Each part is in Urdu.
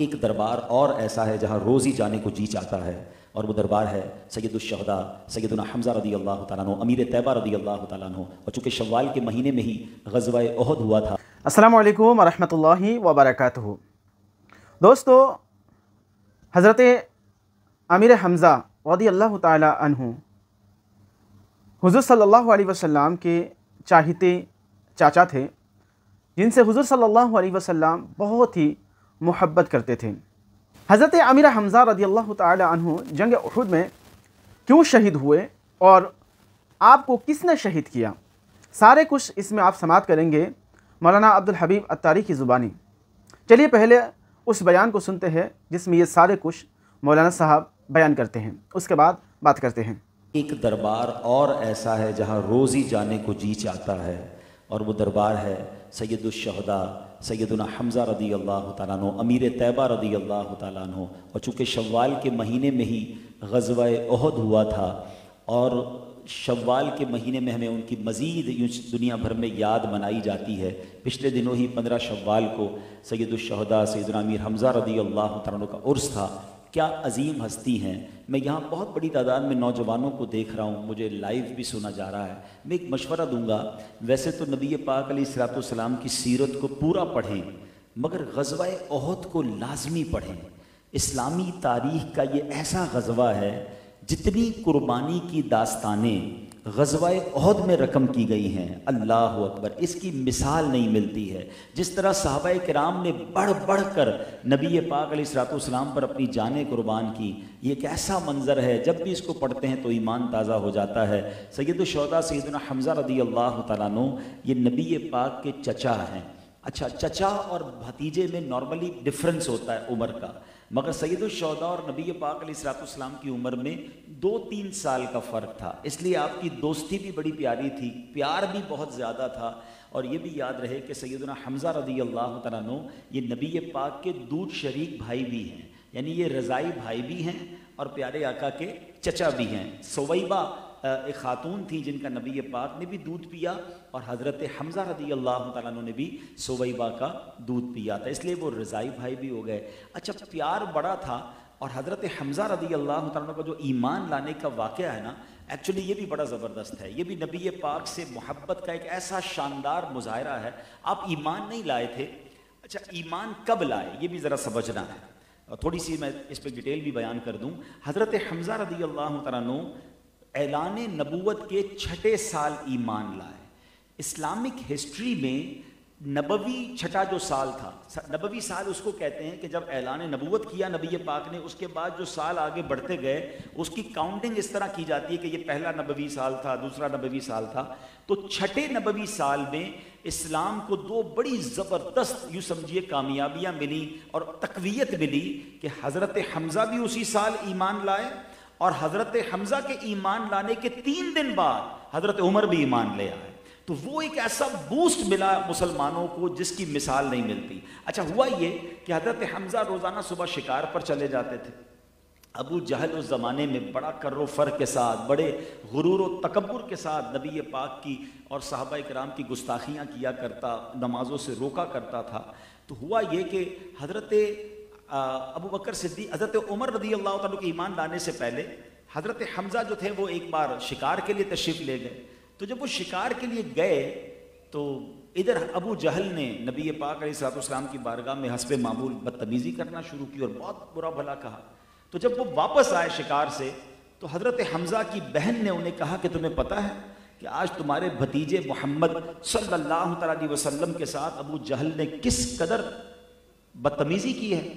ایک دربار اور ایسا ہے جہاں روز ہی جانے کو جی چاہتا ہے، اور وہ دربار ہے سید الشہداء سیدنا حمزہ رضی اللہ تعالیٰ عنہ، امیر طیبہ رضی اللہ تعالیٰ عنہ، اور چونکہ شوال کے مہینے میں ہی غزوہ احد ہوا تھا۔ السلام علیکم ورحمۃ اللہ وبرکاتہ۔ دوستو، حضرت امیر حمزہ رضی اللہ تعالیٰ عنہ حضور صلی اللہ علیہ وسلم کے چاہتے چاچا تھے، جن سے حضور صلی اللہ علیہ وسلم بہت ہی محبت کرتے تھے۔ حضرت امیر حمزہ رضی اللہ تعالیٰ عنہ جنگ احد میں کیوں شہید ہوئے اور آپ کو کس نے شہید کیا، سارے کچھ اس میں آپ سماعت کریں گے مولانا عبدالحبیب عطاری کی زبانی۔ چلیے پہلے اس بیان کو سنتے ہیں جس میں یہ سارے کچھ مولانا صاحب بیان کرتے ہیں، اس کے بعد بات کرتے ہیں۔ ایک دربار اور ایسا ہے جہاں روز ہی جانے کو جی چاہتا ہے، اور وہ دربار ہے سید الشہداء سیدنا حمزہ رضی اللہ تعالیٰ عنہ، امیر طیبہ رضی اللہ تعالیٰ عنہ، اور چونکہ شوال کے مہینے میں ہی غزوہ احد ہوا تھا، اور شوال کے مہینے میں ہمیں ان کی مزید دنیا بھر میں یاد منائی جاتی ہے۔ پچھلے دنوں ہی 15 شوال کو سید الشہداء سیدنا امیر حمزہ رضی اللہ تعالیٰ عنہ کا عرس تھا۔ کیا عظیم ہستی ہیں۔ میں یہاں بہت بڑی تعداد میں نوجوانوں کو دیکھ رہا ہوں، مجھے لائیو بھی سنا جا رہا ہے۔ میں ایک مشورہ دوں گا، ویسے تو نبی پاک علیہ الصلوۃ والسلام کی سیرت کو پورا پڑھیں، مگر غزوہ احد کو لازمی پڑھیں۔ اسلامی تاریخ کا یہ ایسا غزوہ ہے، جتنی قربانی کی داستانیں غزوہ احد میں رقم کی گئی ہیں، اللہ اکبر، اس کی مثال نہیں ملتی ہے۔ جس طرح صحابہ کرام نے بڑھ بڑھ کر نبی پاک علیہ الصلوۃ والسلام پر اپنی جانیں قربان کی، یہ ایک ایسا منظر ہے، جب بھی اس کو پڑھتے ہیں تو ایمان تازہ ہو جاتا ہے۔ سید الشہداء سیدنا حمزہ رضی اللہ تعالیٰ عنہ یہ نبی پاک کے چچا ہیں۔ اچھا، چچا اور بھتیجے میں نارملی ڈفرنس ہوتا ہے عمر کا، مگر سید الشہداء اور نبی پاک علیہ الصلوۃ والسلام کی عمر میں 2-3 سال کا فرق تھا، اس لیے آپ کی دوستی بھی بڑی پیاری تھی، پیار بھی بہت زیادہ تھا۔ اور یہ بھی یاد رہے کہ سیدنا حمزہ رضی اللہ تعالیٰ عنہ یہ نبی پاک کے دودھ شریک بھائی بھی ہیں، یعنی یہ رضائی بھائی بھی ہیں اور پیارے آقا کے چچا بھی ہیں۔ سویبہ ایک خاتون تھی جن کا نبی پاک نے بھی دودھ پیا، اور حضرت حمزہ رضی اللہ تعالیٰ عنہ نے بھی سویبہ کا دودھ پیا تھا، اس لیے وہ رضائی بھائی بھی ہو گئے۔ اچھا، پیار بڑا تھا، اور حضرت حمزہ رضی اللہ تعالیٰ عنہ کا جو ایمان لانے کا واقعہ ہے نا، ایکچولی یہ بھی بڑا زبردست ہے۔ یہ بھی نبی پاک سے محبت کا ایک ایسا شاندار مظاہرہ ہے۔ آپ ایمان نہیں لائے تھے، اچھا ایمان کب لائے یہ بھی ذرا سمجھنا ہے، اور تھوڑی سی میں اس پہ ڈیٹیل بھی بیان کر دوں۔ حضرت حمزہ رضی اللہ تعالیٰ عنہ اعلان نبوت کے 6 سال ایمان لائے۔ اسلامک ہسٹری میں نبوی 6 جو سال تھا، نبوی سال اس کو کہتے ہیں کہ جب اعلان نبوت کیا نبی پاک نے، اس کے بعد جو سال آگے بڑھتے گئے اس کی کاؤنٹنگ اس طرح کی جاتی ہے کہ یہ پہلا نبوی سال تھا، دوسرا نبوی سال تھا۔ تو 6 نبوی سال میں اسلام کو 2 بڑی زبردست یوں سمجھیے کامیابیاں ملی اور تقویت ملی، کہ حضرت حمزہ بھی اسی سال ایمان لائے، اور حضرت حمزہ کے ایمان لانے کے 3 دن بعد حضرت عمر بھی ایمان لے آئے۔ تو وہ ایک ایسا بوسٹ ملا مسلمانوں کو جس کی مثال نہیں ملتی۔ اچھا، ہوا یہ کہ حضرت حمزہ روزانہ صبح شکار پر چلے جاتے تھے۔ ابو جہل اس زمانے میں بڑا کر و فر کے ساتھ، بڑے غرور و تکبر کے ساتھ نبی پاک کی اور صحابہ کرام کی گستاخیاں کیا کرتا، نمازوں سے روکا کرتا تھا۔ تو ہوا یہ کہ حضرت ابو بکر صدیق، حضرت عمر رضی اللہ تعالیٰ کے ایمان لانے سے پہلے حضرت حمزہ جو تھے وہ ایک بار شکار کے لیے تشریف لے گئے۔ تو جب وہ شکار کے لیے گئے تو ادھر ابو جہل نے نبی پاک علیہ الصلوۃ والسلام کی بارگاہ میں حسب معمول بدتمیزی کرنا شروع کی اور بہت برا بھلا کہا۔ تو جب وہ واپس آئے شکار سے تو حضرت حمزہ کی بہن نے انہیں کہا کہ تمہیں پتہ ہے کہ آج تمہارے بھتیجے محمد صلی اللہ تعالیٰ علیہ وسلم کے ساتھ ابو جہل نے کس قدر بدتمیزی کی ہے؟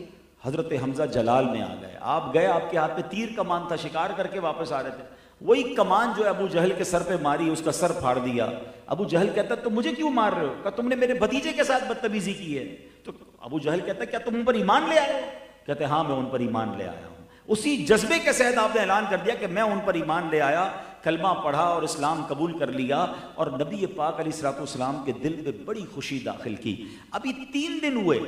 حضرت حمزہ جلال میں آ گئے۔ آپ گئے، آپ کے ہاتھ میں تیر کمان تھا، شکار کر کے واپس آ رہے تھے، وہی کمان جو ہے ابو جہل کے سر پہ ماری، اس کا سر پھاڑ دیا۔ ابو جہل کہتا ہے تم مجھے کیوں مار رہے ہو؟ کہ تم نے میرے بھتیجے کے ساتھ بدتمیزی کی ہے۔ تو ابو جہل کہتا ہے کیا تم ان پر ایمان لے آئے ہو؟ کہتے ہیں ہاں میں ان پر ایمان لے آیا ہوں۔ اسی جذبے کے ساتھ آپ نے اعلان کر دیا کہ میں ان پر ایمان لے آیا، کلمہ پڑھا اور اسلام قبول کر لیا، اور نبی پاک علیہ الصلوۃ والسلام کے دل میں بڑی خوشی داخل کی۔ ابھی 3 دن ہوئے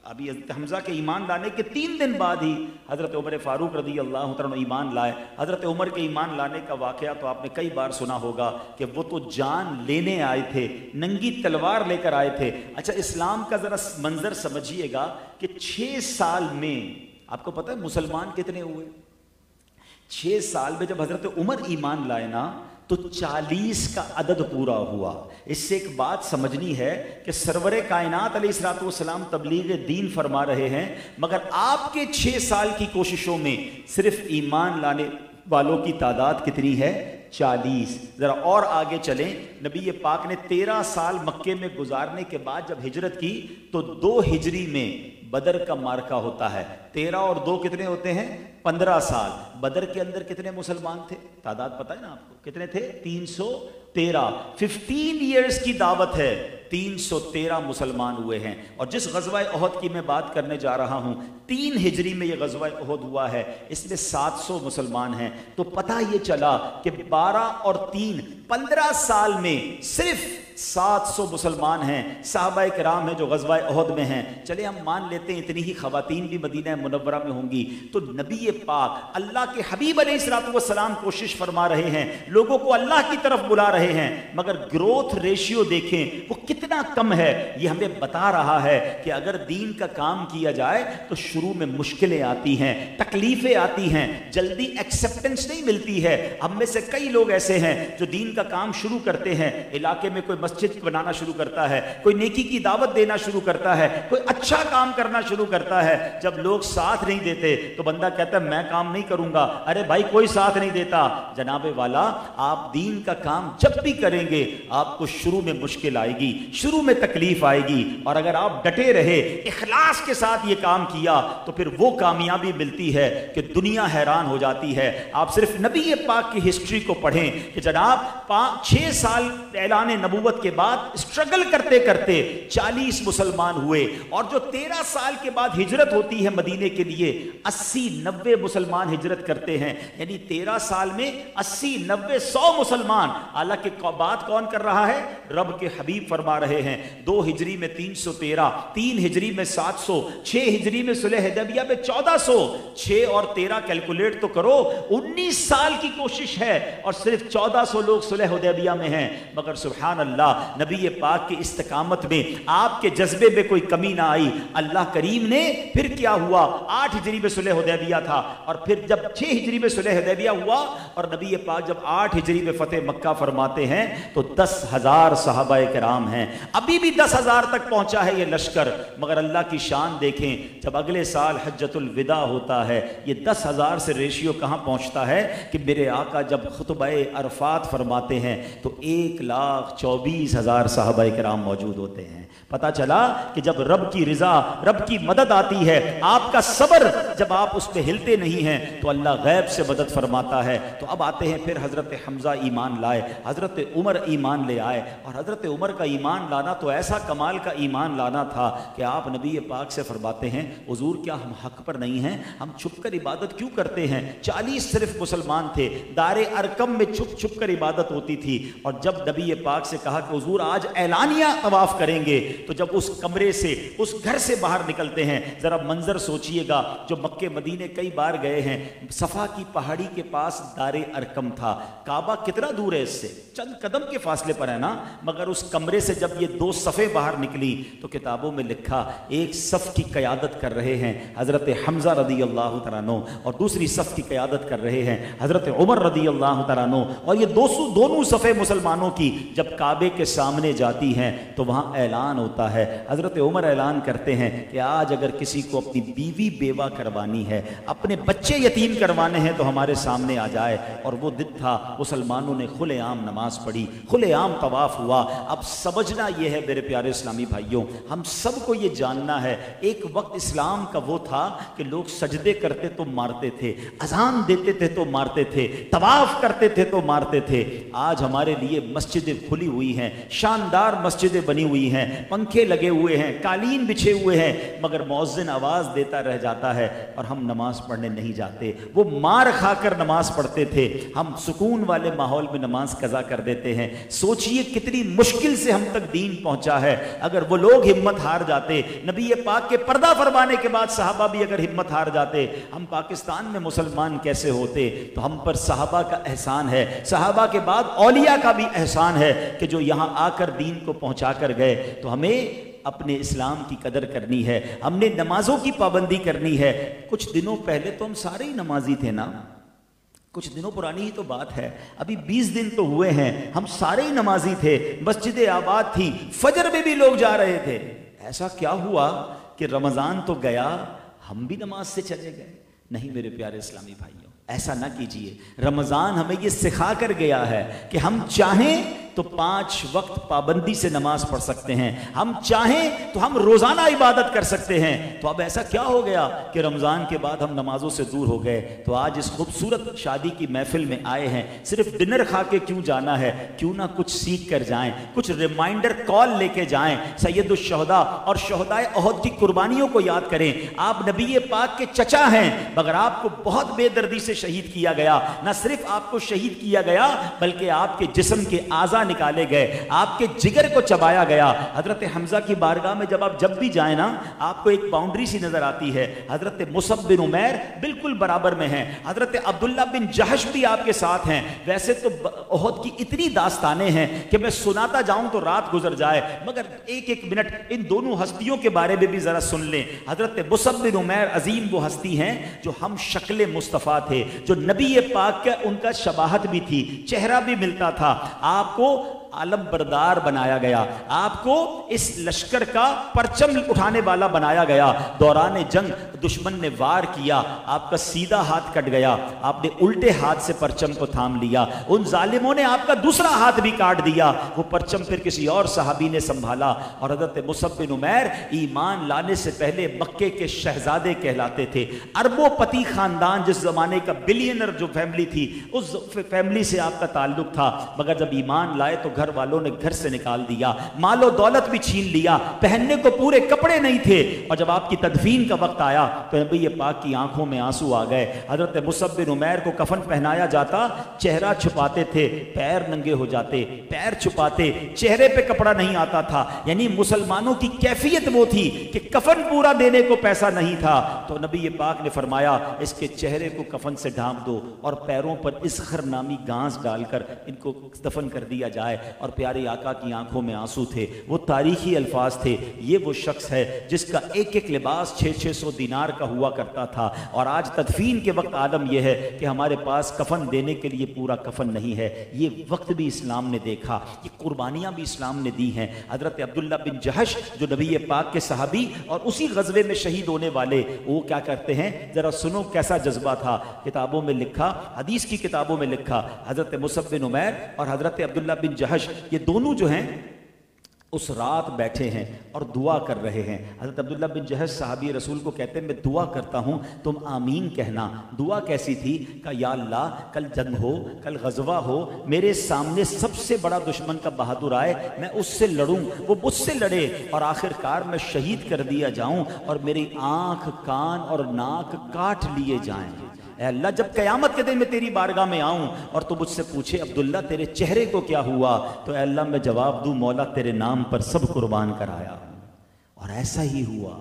ابھی حضرت حمزہ کے ایمان لانے کے 3 دن بعد ہی حضرت عمر فاروق رضی اللہ عنہ ایمان لائے. حضرت عمر کے ایمان لانے کا واقعہ تو آپ نے کئی بار سنا ہوگا کہ وہ تو جان لینے آئے تھے, ننگی تلوار لے کر آئے تھے. اچھا اسلام کا ذرا منظر سمجھیے گا کہ 6 سال میں آپ کو پتہ ہے مسلمان کتنے ہوئے؟ 6 سال میں جب حضرت عمر ایمان لائے نا تو 40 کا عدد پورا ہوا. اس سے ایک بات سمجھنی ہے کہ سرور کائنات علیہ الصلوۃ والسلام تبلیغ دین فرما رہے ہیں, مگر آپ کے 6 سال کی کوششوں میں صرف ایمان لانے والوں کی تعداد کتنی ہے؟ 40. ذرا اور آگے چلیں, نبی پاک نے 13 سال مکے میں گزارنے کے بعد جب ہجرت کی تو 2 ہجری میں بدر کا مارکا ہوتا ہے. 13 اور 2 کتنے ہوتے ہیں؟ 15 سال. بدر کے اندر کتنے مسلمان تھے؟ تعداد پتہ ہے نا آپ کو کتنے تھے؟ 313. 15 ایئرز کی دعوت ہے, 313 مسلمان ہوئے ہیں. اور جس غزوہ احد کی میں بات کرنے جا رہا ہوں 3 ہجری میں یہ غزوہ احد ہوا ہے, اس میں 700 مسلمان ہیں. تو پتہ یہ چلا کہ 12 اور 3 15 سال میں صرف 700 مسلمان ہیں. صحابہ کرام ہیں جو غزوہ احد میں ہیں. چلے ہم مان لیتے ہیں اتنی ہی خواتین بھی مدینہ منورہ میں ہوں گی. تو نبی پاک اللہ کے حبیب علیہ الصلوۃ والسلام کوشش فرما رہے ہیں, لوگوں کو اللہ کی طرف بلا رہے ہیں, مگر گروتھ ریشیو دیکھیں وہ کتنا کم ہے. یہ ہمیں بتا رہا ہے کہ اگر دین کا کام کیا جائے تو شروع میں مشکلیں آتی ہیں, تکلیفیں آتی ہیں, جلدی ایکسیپٹنس نہیں ملتی ہے. ہم میں سے کئی لوگ ایسے ہیں جو دین کا کام شروع کرتے ہیں, علاقے میں کوئی مسجد بنانا شروع کرتا ہے, کوئی نیکی کی دعوت دینا شروع کرتا ہے, کوئی اچھا کام کرنا شروع کرتا ہے. جب لوگ ساتھ نہیں دیتے تو بندہ کہتا ہے میں کام نہیں کروں گا. ارے بھائی کوئی ساتھ نہیں دیتا. جناب والا آپ دین کا کام جب بھی کریں گے آپ کو شروع میں مشکل آئے گی, شروع میں تکلیف آئے گی, اور اگر آپ ڈٹے رہے, اخلاص کے ساتھ یہ کام کیا تو پھر وہ کامیابی ملتی ہے کہ دنیا حیران ہو جاتی ہے. آپ صرف نبی پاک کی ہسٹری کو پڑھیں کہ جناب 6 سال اعلان نبوت کے بعد اسٹرگل کرتے کرتے 40 مسلمان ہوئے, اور جو 13 سال کے بعد ہجرت ہوتی ہے مدینے کے لیے 80-90 مسلمان ہجرت کرتے ہیں. یعنی 13 سال میں 80-90-100 مسلمان. حالانکہ بات کون کر رہا ہے؟ رب کے حبیب فرما رہے ہیں. 2 ہجری میں 313, 3 ہجری میں 700, 6 ہجری میں صلح حدیبیہ میں 1400. 6 اور 13 کیلکولیٹ تو کرو, 19 سال کی کوشش ہے اور صرف 1400 لوگ صلح حدیبیہ میں ہیں. مگر سبحان اللہ, نبی پاک کی استقامت میں, آپ کے جذبے میں کوئی کمی نہ آئی. اللہ کریم نے پھر کیا ہوا, 8 ہجری میں صلح حدیبیہ تھا, اور پھر جب 6 ہجری میں صلح حدیبیہ ہوا اور نبی پاک جب 8 ہجری میں فتح مکہ فرماتے ہیں تو 10,000 صحابہ کرام ہیں. ابھی بھی 10,000 تک پہنچا ہے یہ لشکر, مگر اللہ کی شان دیکھیں. جب اگلے سال حجۃ الوداع ہوتا ہے یہ 10,000 سے ریشیو کہاں پہنچتا ہے کہ میرے آقا جب خطبہ عرفات فرماتے ہیں تو 1,24,000 صحابہ کرام موجود ہوتے ہیں. پتہ چلا کہ جب رب کی رضا, رب کی مدد آتی ہے, آپ کا صبر جب آپ اس پہ ہلتے نہیں ہیں تو اللہ غیب سے مدد فرماتا ہے. تو اب آتے ہیں پھر حضرت حمزہ ایمان لائے, حضرت عمر ایمان لے آئے. اور حضرت عمر کا ایمان لانا تو ایسا کمال کا ایمان لانا تھا کہ آپ نبی پاک سے فرماتے ہیں حضور کیا ہم حق پر نہیں ہیں؟ ہم چھپ کر عبادت کیوں کرتے ہیں؟ 40 صرف مسلمان تھے, دار ارقم میں چھپ چھپ کر عبادت ہوتی تھی. اور جب نبی پاک سے کہا کہ حضور آج اعلانیہ طواف کریں گے, تو جب اس کمرے سے, اس گھر سے باہر نکلتے ہیں, ذرا منظر سوچئے گا. جو مکے مدینے کئی بار گئے ہیں, صفا کی پہاڑی کے پاس دار ارقم تھا. کعبہ کتنا دور ہے اس سے؟ چند قدم کے فاصلے پر ہے نا. مگر اس کمرے سے جب یہ 2 صفیں باہر نکلی تو کتابوں میں لکھا ایک صف کی قیادت کر رہے ہیں حضرت حمزہ رضی اللہ تعالیٰ عنہ, اور دوسری صف کی قیادت کر رہے ہیں حضرت عمر رضی اللہ تعالیٰ عنہ. اور یہ دونوں صفیں مسلمانوں کی جب کعبے کے سامنے جاتی ہیں تو وہاں اعلان ہوتا ہے. حضرت عمر اعلان کرتے ہیں کہ آج اگر کسی کو اپنی بیوی بیوہ کروانی ہے, اپنے بچے یتیم کروانے ہیں تو ہمارے سامنے آ جائے. اور وہ دن تھا مسلمانوں نے کھلے عام نماز پڑھی, کھلے عام طواف ہوا. اب سمجھنا یہ ہے میرے پیارے اسلامی بھائیوں, ہم سب کو یہ جاننا ہے ایک وقت اسلام کا وہ تھا کہ لوگ سجدے کرتے تو مارتے تھے, اذان دیتے تھے تو مارتے تھے, طواف کرتے تھے تو مارتے تھے. آج ہمارے لیے مسجدیں کھلی ہوئی ہیں, شاندار مسجدیں بنی ہوئی ہیں, پنکھے لگے ہوئے ہیں, قالین بچھے ہوئے ہیں, مگر مؤذن آواز دیتا رہ جاتا ہے اور ہم نماز پڑھنے نہیں جاتے. وہ مار کھا کر نماز پڑھتے تھے, ہم سکون والے ماحول میں نماز قضا کر دیتے ہیں. سوچئے کتنی مشکل سے ہم تک دین پہنچا ہے. اگر وہ لوگ ہمت ہار جاتے, نبی پاک کے پردہ فرمانے کے بعد صحابہ بھی اگر ہمت ہار جاتے, ہم پاکستان میں مسلمان کیسے ہوتے؟ تو ہم پر صحابہ کا احسان ہے, صحابہ کے بعد اولیاء کا بھی احسان ہے کہ جو یہاں آ کر دین کو پہنچا کر گئے. تو ہمیں اپنے اسلام کی قدر کرنی ہے, ہم نے نمازوں کی پابندی کرنی ہے. کچھ دنوں پہلے تو ہم سارے ہی نمازی تھے نا, کچھ دنوں پرانی ہی تو بات ہے, ابھی 20 دن تو ہوئے ہیں, ہم سارے ہی نمازی تھے, مسجدیں آباد تھی, فجر میں بھی لوگ جا رہے تھے. ایسا کیا ہوا کہ رمضان تو گیا, ہم بھی نماز سے چلے گئے؟ نہیں میرے پیارے اسلامی بھائیوں, ایسا نہ کیجئے. رمضان ہمیں یہ سکھا کر گیا ہے کہ ہم چاہیں تو 5 وقت پابندی سے نماز پڑھ سکتے ہیں, ہم چاہیں تو ہم روزانہ عبادت کر سکتے ہیں. تو اب ایسا کیا ہو گیا کہ رمضان کے بعد ہم نمازوں سے دور ہو گئے؟ تو آج اس خوبصورت شادی کی محفل میں آئے ہیں, صرف ڈنر کھا کے کیوں جانا ہے؟ کیوں نہ کچھ سیکھ کر جائیں, کچھ ریمائنڈر کال لے کے جائیں. سید الشہداء اور شہدائے احد کی قربانیوں کو یاد کریں. آپ نبی پاک کے چچا ہیں, مگر آپ کو بہت بے دردی سے شہید کیا گیا. نہ صرف آپ کو شہید کیا گیا بلکہ آپ کے جسم کے اعضاء نکالے گئے, آپ کے جگر کو چبایا گیا. حضرت حمزہ کی بارگاہ میں جب بھی جائیں نا, آپ کو ایک باؤنڈری سی نظر آتی ہے. حضرت مصعب بن عمیر بالکل برابر میں ہیں, حضرت عبداللہ بن جہش بھی آپ کے ساتھ ہیں. ویسے تو احد کی اتنی داستانیں ہیں کہ میں سناتا جاؤں تو رات گزر جائے, مگر ایک منٹ ان دونوں ہستیوں کے بارے میں بھی ذرا سن لیں. حضرت مصعب بن عمیر عظیم وہ ہستی ہیں جو ہم شکل مصطفیٰ تھے, جو نبی پاک کا ان کا شباہت بھی تھی, چہرہ بھی ملتا تھا. آپ کو عالم بردار بنایا گیا, آپ کو اس لشکر کا پرچم اٹھانے والا بنایا گیا. دوران جنگ دشمن نے وار کیا, آپ کا سیدھا ہاتھ کٹ گیا, آپ نے الٹے ہاتھ سے پرچم کو تھام لیا. ان ظالموں نے آپ کا دوسرا ہاتھ بھی کاٹ دیا, وہ پرچم پھر کسی اور صحابی نے سنبھالا. اور حضرت مصعب بن عمیر ایمان لانے سے پہلے مکے کے شہزادے کہلاتے تھے. اربوں پتی خاندان, جس زمانے کا بلینر جو فیملی تھی, اس فیملی سے آپ کا تعلق تھا, مگر جب ایمان لائے تو گھر والوں نے گھر سے نکال دیا, مال و دولت بھی چھین لیا, پہننے کو پورے کپڑے نہیں تھے. اور جب آپ کی تدفین کا وقت آیا تو نبی پاک کی آنکھوں میں آنسو آ گئے. حضرت مصعب بن عمیر کو کفن پہنایا جاتا, چہرہ چھپاتے تھے, پیر ننگے ہو جاتے, پیر چھپاتے, چہرے پہ کپڑا نہیں آتا تھا. یعنی مسلمانوں کی کیفیت وہ تھی کہ کفن پورا دینے کو پیسہ نہیں تھا. تو نبی پاک نے فرمایا اس کے چہرے کو کفن سے ڈھانپ دو اور پیروں پر اسخر نامی گھاس ڈال کر ان کو دفن کر دیا جائے. اور پیارے آقا کی آنکھوں میں آنسو تھے. وہ تاریخی الفاظ تھے. یہ وہ شخص ہے جس کا ایک لباس 600 دینار کا ہوا کرتا تھا, اور آج تدفین کے وقت عالم یہ ہے کہ ہمارے پاس کفن دینے کے لیے پورا کفن نہیں ہے. یہ وقت بھی اسلام نے دیکھا, یہ قربانیاں بھی اسلام نے دی ہیں. حضرت عبداللہ بن جہش جو نبی پاک کے صحابی اور اسی غزوے میں شہید ہونے والے, وہ کیا کرتے ہیں ذرا سنو کیسا جذبہ تھا. کتابوں میں لکھا, حدیث کی کتابوں میں لکھا, حضرت مصعب بن عمیر اور حضرت عبداللہ بن جہش یہ دونوں جو ہیں اس رات بیٹھے ہیں اور دعا کر رہے ہیں. حضرت عبداللہ بن جہش صحابی رسول کو کہتے ہیں میں دعا کرتا ہوں تم آمین کہنا. دعا کیسی تھی؟ کہ یا اللہ کل جنگ ہو, کل غزوہ ہو, میرے سامنے سب سے بڑا دشمن کا بہادر آئے, میں اس سے لڑوں, وہ مجھ سے لڑے, اور آخر کار میں شہید کر دیا جاؤں اور میری آنکھ, کان اور ناک کاٹ لیے جائیں. اے اللہ جب قیامت کے دن میں تیری بارگاہ میں آؤں اور تو مجھ سے پوچھے عبداللہ تیرے چہرے کو کیا ہوا, تو اے اللہ میں جواب دوں مولا تیرے نام پر سب قربان کرایا. اور ایسا ہی ہوا.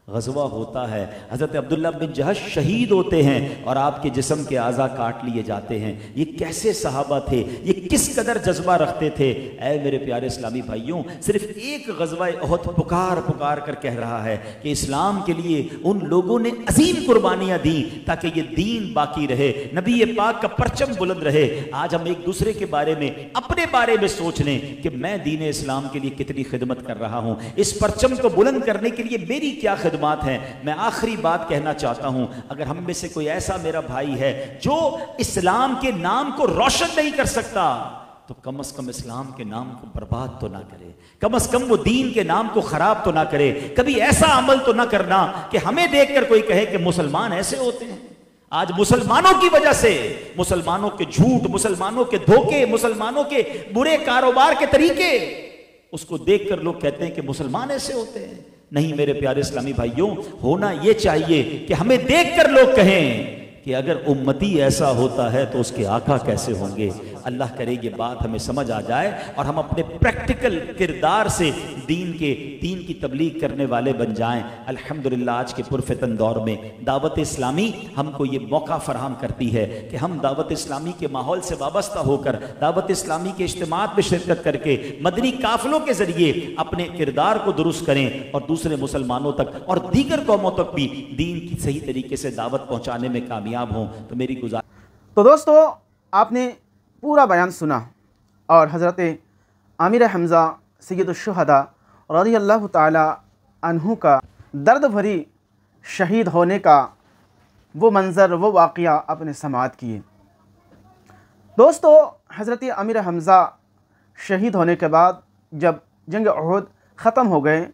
غزوہ ہوتا ہے, حضرت عبداللہ بن جہش شہید ہوتے ہیں اور آپ کے جسم کے اعضاء کاٹ لیے جاتے ہیں. یہ کیسے صحابہ تھے, یہ کس قدر جذبہ رکھتے تھے. اے میرے پیارے اسلامی بھائیوں, صرف ایک غزوہ احد پکار کر کہہ رہا ہے کہ اسلام کے لیے ان لوگوں نے عظیم قربانیاں دیں تاکہ یہ دین باقی رہے, نبی پاک کا پرچم بلند رہے. آج ہم ایک دوسرے کے بارے میں, اپنے بارے میں سوچ لیں کہ میں دین اسلام کے لیے کتنی خدمت کر رہا ہوں, اس پرچم کو بلند کرنے کے لیے میری کیا خدمت ہیں. میں آخری بات کہنا چاہتا ہوں, اگر ہم میں سے کوئی ایسا میرا بھائی ہے جو اسلام کے نام کو روشن نہیں کر سکتا, تو کم از کم اسلام کے نام کو برباد تو نہ کرے, کم از کم وہ دین کے نام کو خراب تو نہ کرے. کبھی ایسا عمل تو نہ کرنا کہ ہمیں دیکھ کر کوئی کہے کہ مسلمان ایسے ہوتے ہیں. آج مسلمانوں کی وجہ سے, مسلمانوں کے جھوٹ, مسلمانوں کے دھوکے, مسلمانوں کے برے کاروبار کے طریقے, اس کو دیکھ کر لوگ کہتے ہیں کہ مسلمان ایسے ہوتے ہیں. نہیں میرے پیارے اسلامی بھائیوں, ہونا یہ چاہیے کہ ہمیں دیکھ کر لوگ کہیں کہ اگر امتی ایسا ہوتا ہے تو اس کے آقا کیسے ہوں گے. اللہ کرے یہ بات ہمیں سمجھ آ جائے اور ہم اپنے پریکٹیکل کردار سے دین کی تبلیغ کرنے والے بن جائیں۔ الحمدللہ آج کے پرفتن دور میں دعوت اسلامی ہم کو یہ موقع فراہم کرتی ہے کہ ہم دعوت اسلامی کے ماحول سے وابستہ ہو کر دعوت اسلامی کے اجتماعات میں شرکت کر کے مدنی قافلوں کے ذریعے اپنے کردار کو درست کریں اور دوسرے مسلمانوں تک اور دیگر قوموں تک بھی دین کی صحیح طریقے سے دعوت پہنچانے میں کامیاب ہوں۔ تو میری گزارش تو دوستو آپ نے پورا بیان سنا اور حضرت امیر حمزہ سید الشہداء رضی اللہ تعالی عنہ کا درد بھری شہید ہونے کا وہ منظر، وہ واقعہ اپنے سماعت کیے۔ دوستو حضرت امیر حمزہ شہید ہونے کے بعد جب جنگ احد ختم ہو گئے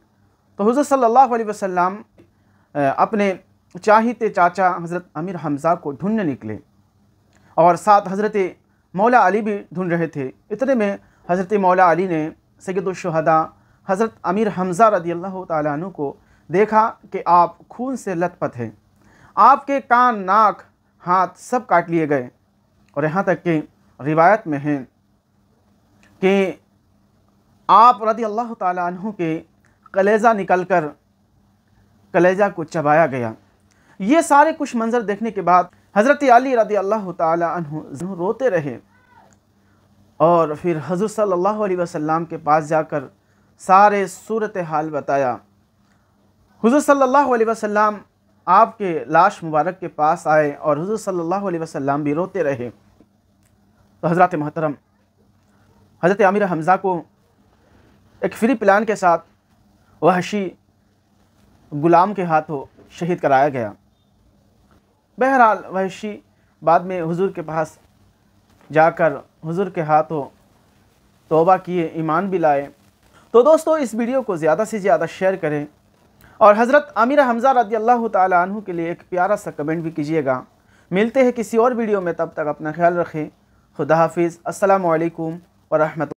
تو حضور صلی اللہ علیہ وسلم اپنے چاہتے چاچا حضرت امیر حمزہ کو ڈھونڈنے نکلے اور ساتھ حضرت مولا علی بھی ڈھونڈ رہے تھے۔ اتنے میں حضرت مولا علی نے سید الشہداء حضرت امیر حمزہ رضی اللہ تعالیٰ عنہ کو دیکھا کہ آپ خون سے لت پت ہیں، آپ کے کان، ناک، ہاتھ سب کاٹ لیے گئے، اور یہاں تک کہ روایت میں ہیں کہ آپ رضی اللہ تعالیٰ عنہ کے کلیجہ نکل کر کلیجہ کو چبایا گیا۔ یہ سارے کچھ منظر دیکھنے کے بعد حضرت علی رضی اللہ تعالیٰ عنہ روتے رہے اور پھر حضور صلی اللہ علیہ وسلم کے پاس جا کر سارے صورتحال بتایا۔ حضور صلی اللہ علیہ وسلم آپ کے لاش مبارک کے پاس آئے اور حضور صلی اللہ علیہ وسلم بھی روتے رہے۔ تو حضرت محترم حضرت امیر حمزہ کو ایک فری پلان کے ساتھ وحشی غلام کے ہاتھوں شہید کرایا گیا۔ بہرحال وحشی بعد میں حضور کے پاس جا کر حضور کے ہاتھوں توبہ کیے، ایمان بھی لائے۔ تو دوستو اس ویڈیو کو زیادہ سے زیادہ شیئر کریں اور حضرت امیر حمزہ رضی اللہ تعالیٰ عنہ کے لیے ایک پیارا سا کمنٹ بھی کیجیے گا۔ ملتے ہیں کسی اور ویڈیو میں، تب تک اپنا خیال رکھیں۔ خدا حافظ۔ السلام علیکم ورحمۃ اللہ۔